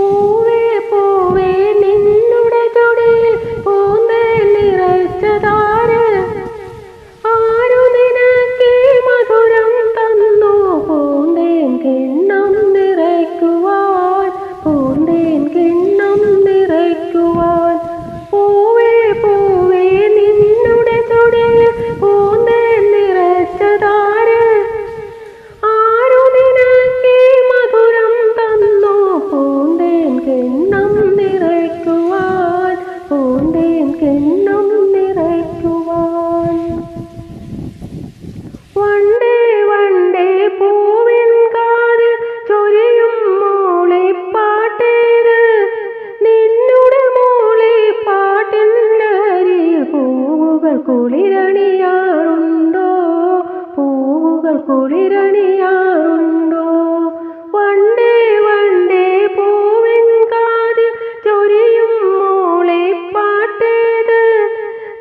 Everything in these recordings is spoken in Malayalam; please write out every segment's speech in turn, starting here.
പൂവേ പൂവേ നിന്നുടെ ചൊടിയിൽ പൂന്തേൻ നിറച്ചതാര്? ആരു നിനക്കീ മധുരം തന്നു പൂന്തേൻ കിണ്ണം നിറയ്ക്കുവാൻ, പൂന്തേൻ കിണ്ണം നിറയ്ക്കുവാൻ? പൂവേ പൂവേ നിന്നുടെ ചൊടിയിൽ പൂന്തേൻ നിറച്ചതാര്? ആരു നിനക്കീ മധുരം തന്നു പൂന്തേൻ കിണ്ണം നിറയ്ക്കുവാൻ, പൂന്തേൻ കിണ്ണം നിറയ്ക്കുവാൻ? വണ്ടേ വണ്ടേ പൂവിൻ കാതിൽ ചൊരിയും മൂളിപ്പാട്ടേത്? നിന്നുടെ മൂളിപ്പാട്ടിൻ ലഹരിയിൽ പൂവുകൾ കുളിരണിയാറുണ്ടോ? പൂവുകൾ കുളിരണിയാറുണ്ടോ? വണ്ടേ വണ്ടേ പൂവിൻ കാതിൽ ചൊരിയും മൂളിപ്പാട്ടേത്?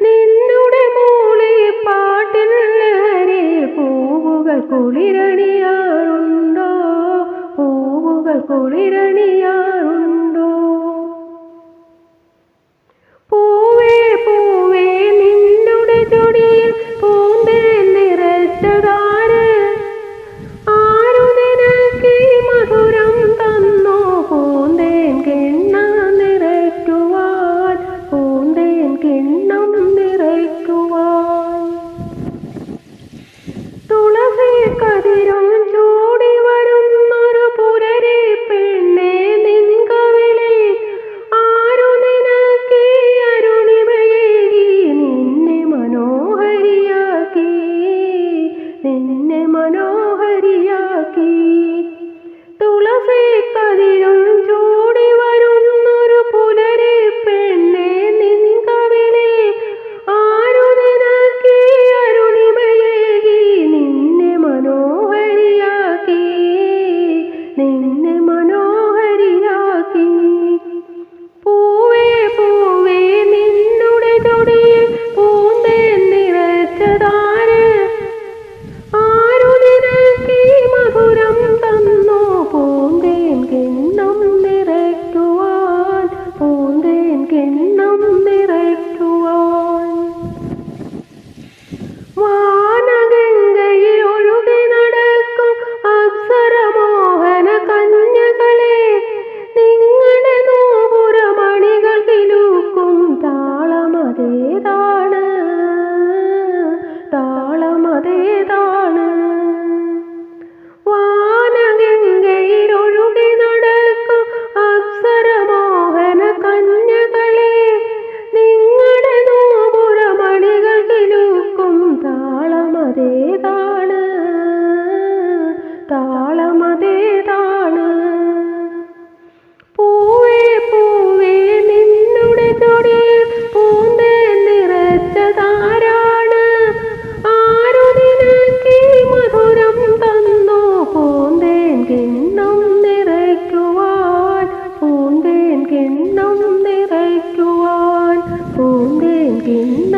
നിന്നുടെ മൂളിപ്പാട്ടിൻ ലഹരിയിൽ പൂവുകൾ കുളിരണിയാറുണ്ടോ? പൂവുകൾ കുളിരണിയാറുണ്ടോ? പൂവേ പൂവേ നിന്നുടെ ചൊടിയിൽ പൂന്തേൻ നിറച്ചതാര്? ആരു നിനക്കീ മധുരം തന്നു പൂന്തേൻ കിണ്ണം നിറയ്ക്കുവാൻ, പൂന്തേൻ കിണ്ണം നിറയ്ക്കുവാൻ? തുളസി കതിരും ചൂടി വരുന്നൊരു പുലരി പെണ്ണേ നിൻകവിളിൽ ആരു നിനക്കീ അരുണിമയേകി നിന്നെ മനോഹരിയാക്കി, നിന്നെ മനോഹരിയാക്കി? തുളസി കതിരും ചൂടി വരുന്നൊരു പുലരി പെണ്ണേ നിൻകവിളിൽ ആരു നിനക്കീ അരുണിമയേകി നിന്നെ മനോഹരിയാക്കി, നിന്നെ മനോഹരിയാക്കി? പൂവേ പൂവേ നിന്നുടെ ചൊടിയിൽ പൂന്തേൻ നിറച്ചതാര്? ആരു നിനക്കീ മധുരം തന്നു പൂന്തേൻ കിണ്ണം നിറയ്ക്കുവാൻ, പൂന്തേൻ കിണ്ണം നിറയ്ക്കുവാൻ? വാനഗംഗയിൽ ഒഴുകി നടക്കും അപ്സരമോഹന കന്യകളെ, നിങ്ങളുടെ നൂപുരമണികൾ കിലുക്കും താളമതേതാണ്? താളമതേതാണ്? വാനഗംഗയിൽ ഒഴുകി നടക്കും അപ്സരമോഹന കന്യകളെ, നിങ്ങളുടെ നൂപുരമണികൾ കിലുക്കും താളമതേതാണ്? താളമതേതാണ്? പൂവേ പൂവേ നിന്നുടെ ചൊടിയിൽ പൂന്തേൻ നിറച്ചതാരാണ്? ആരു നിനക്കീ മധുരം തന്നു പൂന്തേൻ കിണ്ണം നിറയ്ക്കുവാൻ, പൂന്തേൻ കിണ്ണം നിറയ്ക്കുവാൻ? പൂന്തേൻ കിണ്ണം